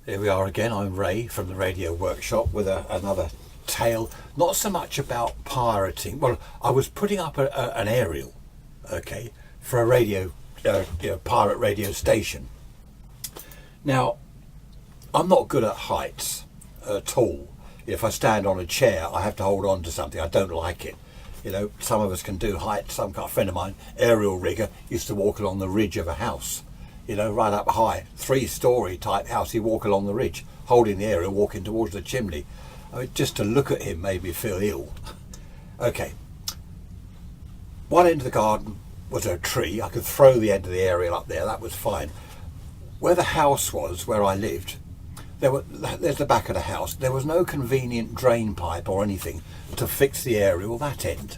Here we are again. I'm Ray from the Radio Workshop with another tale. Not so much about pirating. Well, I was putting up an aerial, okay, for a radio, pirate radio station. Now, I'm not good at heights at all. If I stand on a chair, I have to hold on to something. I don't like it. You know, some of us can do heights. A friend of mine, aerial rigger, used to walk along the ridge of a house. You know, right up high, 3-story type house. He'd walk along the ridge, holding the aerial, walking towards the chimney. I mean, just to look at him made me feel ill. Okay. One end of the garden was a tree. I could throw the end of the aerial up there. That was fine. Where the house was, where I lived, there's the back of the house. There was no convenient drain pipe or anything to fix the aerial that end.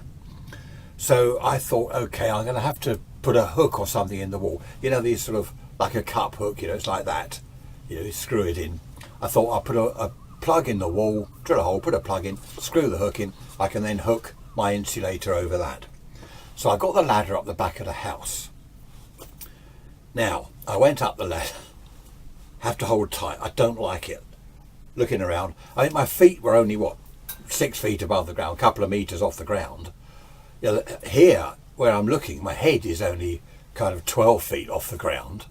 So I thought, okay, I'm going to have to put a hook or something in the wall. You know, these sort of like a cup hook, you know, it's like that. You know, you screw it in. I thought I'll put a plug in the wall, drill a hole, put a plug in, screw the hook in. I can then hook my insulator over that. So I got the ladder up the back of the house. Now, I went up the ladder. Have to hold tight. I don't like it. Looking around, I think my feet were only, 6 feet above the ground, a couple of meters off the ground. You know, here, where I'm looking, my head is only kind of 12 feet off the ground.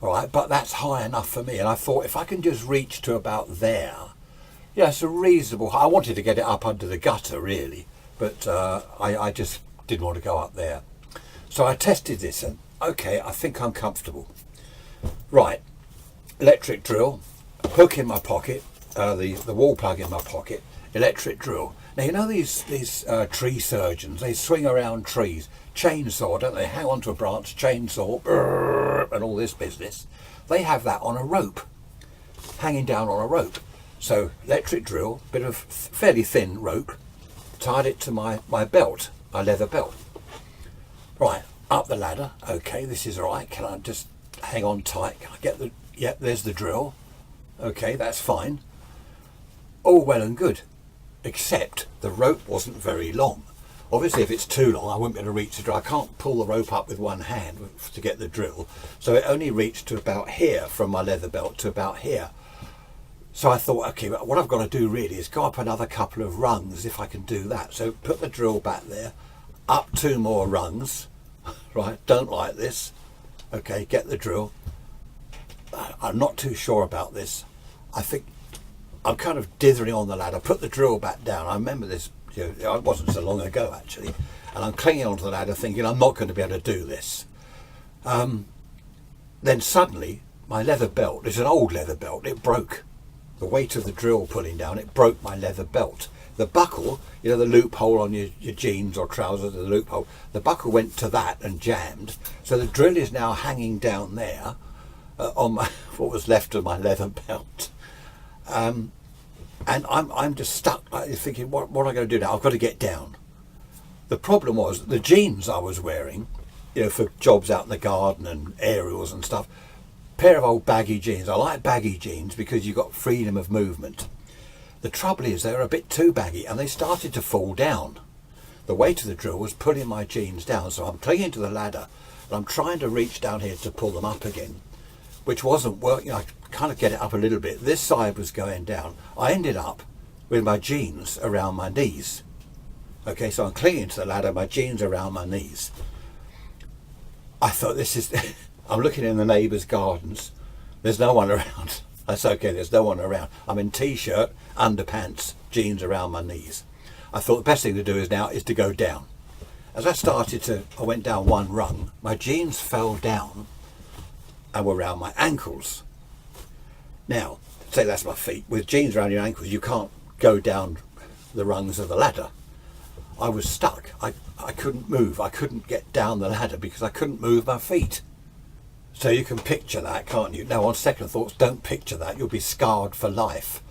All right, but that's high enough for me. And I thought if I can just reach to about there, yeah, it's a reasonable. I wanted to get it up under the gutter, really, but I just didn't want to go up there. So I tested this and, okay, I think I'm comfortable. Right, electric drill, hook in my pocket, the wall plug in my pocket, electric drill. Now, you know these tree surgeons, they swing around trees, chainsaw, don't they? Hang on to a branch, chainsaw, brrr, and all this business. They have that on a rope, hanging down on a rope. So, electric drill, bit of fairly thin rope, tied it to my belt, my leather belt. Right, up the ladder, okay, this is all right. Can I just hang on tight? Can I get the, yep, there's the drill. Okay, that's fine. All well and good. Except the rope wasn't very long. Obviously, if it's too long, I wouldn't be able to reach the drill. I can't pull the rope up with one hand to get the drill. So it only reached to about here from my leather belt to about here. So I thought, okay, what I've got to do really is go up another couple of rungs if I can do that. So put the drill back there, up 2 more rungs. Right, don't like this. Okay, get the drill. I'm not too sure about this. I think I'm kind of dithering on the ladder, put the drill back down. I remember this, you know, it wasn't so long ago actually, and I'm clinging onto the ladder thinking I'm not going to be able to do this. Then suddenly my leather belt, it's an old leather belt, it broke. The weight of the drill pulling down, it broke my leather belt. The buckle, you know, the loophole on your jeans or trousers, the loophole, the buckle went to that and jammed. So the drill is now hanging down there on my, what was left of my leather belt. And I'm just stuck thinking, what am I going to do now? I've got to get down. The problem was the jeans I was wearing, you know, for jobs out in the garden and aerials and stuff, pair of old baggy jeans. I like baggy jeans because you've got freedom of movement. The trouble is they were a bit too baggy and they started to fall down. The weight of the drill was pulling my jeans down, so I'm clinging to the ladder and I'm trying to reach down here to pull them up again, which wasn't working. I kind of get it up a little bit. This side was going down. I ended up with my jeans around my knees. Okay, so I'm clinging to the ladder, my jeans around my knees. I thought this is, I'm looking in the neighbours' gardens. There's no one around. That's okay, there's no one around. I'm in t-shirt, underpants, jeans around my knees. I thought the best thing to do is to go down. As I went down 1 rung, my jeans fell down and were around my ankles. Now, say that's my feet. With jeans around your ankles, you can't go down the rungs of the ladder. I was stuck. I couldn't move. I couldn't get down the ladder because I couldn't move my feet. So you can picture that, can't you? Now, on second thoughts, don't picture that. You'll be scarred for life.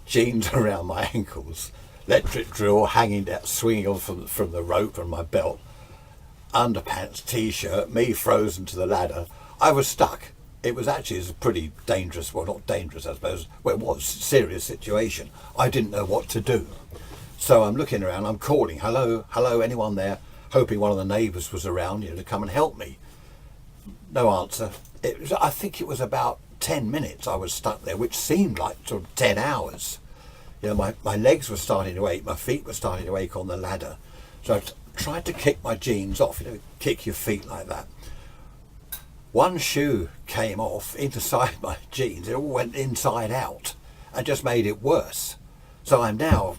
Jeans around my ankles, electric drill hanging down, swinging on from the rope on my belt, underpants, t-shirt, me frozen to the ladder. I was stuck. It was actually a pretty dangerous, well, not dangerous, I suppose. Well, it was a serious situation. I didn't know what to do. So I'm looking around, I'm calling, hello, anyone there? Hoping one of the neighbours was around, to come and help me. No answer. I think it was about 10 minutes I was stuck there, which seemed like sort of 10 hours. You know, my legs were starting to ache, my feet were starting to ache on the ladder. So I tried to kick my jeans off, you know, kick your feet like that. One shoe came off inside my jeans, it all went inside out and just made it worse. So I'm now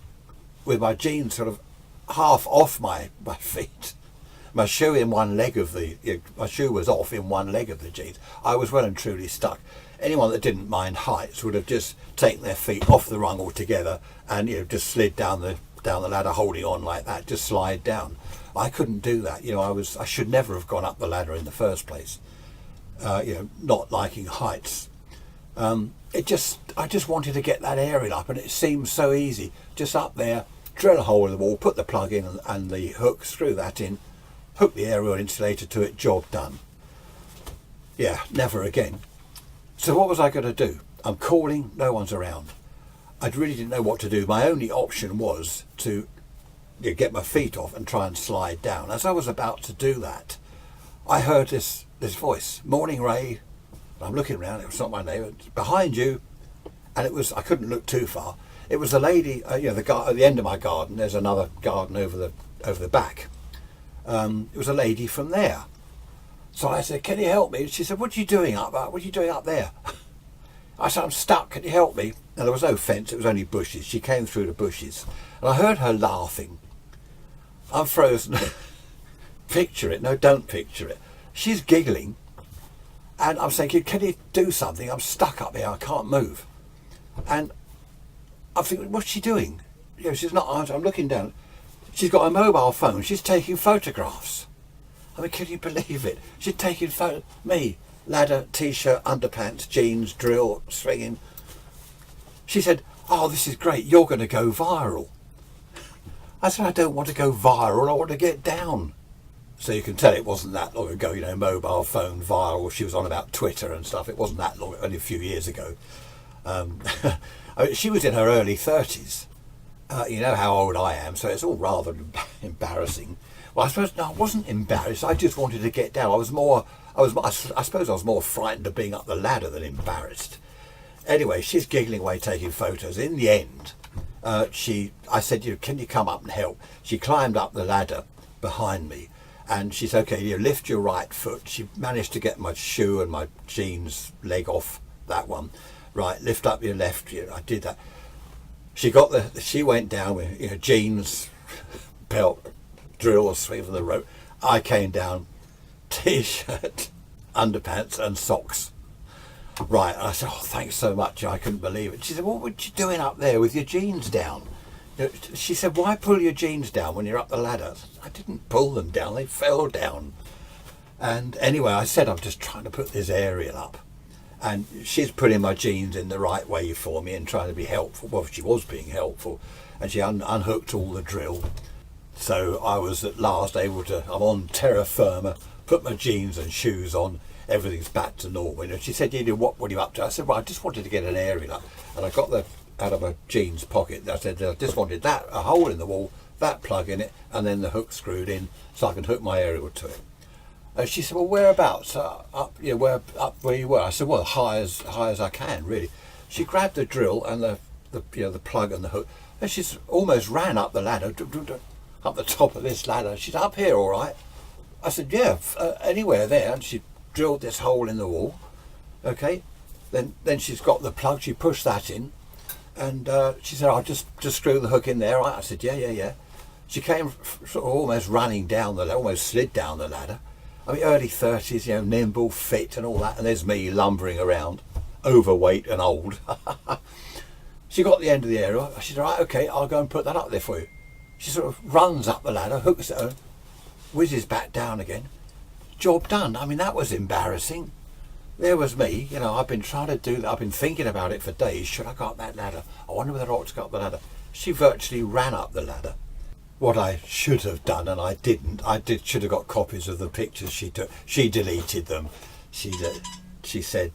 with my jeans sort of half off my feet. My shoe in one leg of my shoe was off in one leg of the jeans. I was well and truly stuck. Anyone that didn't mind heights would have just taken their feet off the rung altogether and, you know, just slid down the ladder holding on like that, just slide down. I couldn't do that. You know, I should never have gone up the ladder in the first place. You know, not liking heights. I just wanted to get that aerial up, and it seemed so easy. Just up there, drill a hole in the wall, put the plug in and the hook, screw that in, hook the aerial insulator to it, job done. Yeah, never again. So what was I going to do? I'm calling, no one's around. I really didn't know what to do. My only option was to get my feet off and try and slide down. As I was about to do that, I heard this voice, "Morning, Ray." And I'm looking around, it was not my name, it was behind you. And it was, I couldn't look too far. It was the lady, you know, at the end of my garden, there's another garden over the back. It was a lady from there. So I said, "Can you help me?" She said, "What are you doing up there?" I said, "I'm stuck, can you help me?" And there was no fence, it was only bushes. She came through the bushes. And I heard her laughing. I'm frozen. Picture it. No, don't picture it. She's giggling. And I'm thinking, "Can you do something? I'm stuck up here, I can't move." And I'm thinking, what's she doing? You know, she's not answering. I'm looking down. She's got a mobile phone. She's taking photographs. I mean, can you believe it? She's taking me, ladder, t-shirt, underpants, jeans, drill, swinging. She said, "Oh, this is great. You're going to go viral." I said, "I don't want to go viral. I want to get down." So you can tell it wasn't that long ago, you know, mobile phone viral. She was on about Twitter and stuff. It wasn't that long, only a few years ago. I mean, she was in her early 30s. You know how old I am, so it's all rather embarrassing. Well, I suppose no, I wasn't embarrassed. I just wanted to get down. I suppose I was more frightened of being up the ladder than embarrassed. Anyway, she's giggling away, taking photos. In the end, I said, "Can you come up and help?" She climbed up the ladder behind me, and she said, "Okay, you lift your right foot." She managed to get my shoe and my jeans leg off that one. "Right, lift up your left." I did that. She went down with, you know, jeans, belt, drill, swing for the rope. I came down, t-shirt, underpants and socks. Right, I said, "Oh, thanks so much." I couldn't believe it. She said, "What were you doing up there with your jeans down?" You know, she said, "Why pull your jeans down when you're up the ladder?" I didn't pull them down, they fell down. And anyway, I said, "I'm just trying to put this aerial up." And she's putting my jeans in the right way for me and trying to be helpful. Well, she was being helpful. And she unhooked all the drill. So I was at last able to, I'm on terra firma, put my jeans and shoes on, everything's back to normal. And she said, what are you up to?" I said, "Well, I just wanted to get an aerial up." And I got out of my jeans pocket, I said, "I just wanted a hole in the wall, that plug in it, and then the hook screwed in so I can hook my aerial to it." And she said, "Well, whereabouts? Up you know, where you were?" I said, "Well, high as I can, really." She grabbed the drill and the plug and the hook, and she's almost ran up the ladder, up the top of this ladder. She's "Up here, all right?" I said, "Yeah, anywhere there." And she drilled this hole in the wall. Okay, then she's got the plug. She pushed that in, and she said, "I'll just screw the hook in there." Right? I said, "Yeah." She came sort of almost running down the ladder, almost slid down the ladder. I mean, early 30s, you know, nimble, fit and all that. And there's me lumbering around, overweight and old. She got the end of the aerial. She said, "Right, okay, I'll go and put that up there for you." She sort of runs up the ladder, hooks it on, whizzes back down again. Job done. I mean, that was embarrassing. There was me, you know, I've been trying to do that. I've been thinking about it for days. Should I go up that ladder? I wonder whether I ought to go up the ladder. She virtually ran up the ladder. What I should have done, and I didn't, should have got copies of the pictures she took. She deleted them. She said,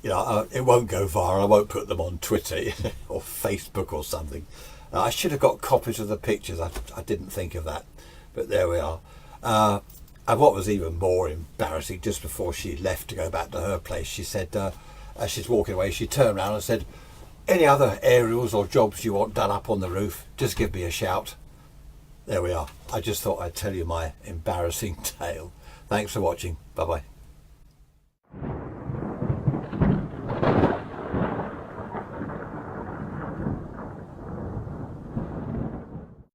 you know, "It won't go viral. I won't put them on Twitter or Facebook or something." I should have got copies of the pictures. I didn't think of that, but there we are. And what was even more embarrassing, just before she left to go back to her place, she said, as she's walking away, she turned around and said, "Any other aerials or jobs you want done up on the roof, just give me a shout." There we are. I just thought I'd tell you my embarrassing tale. Thanks for watching. Bye bye.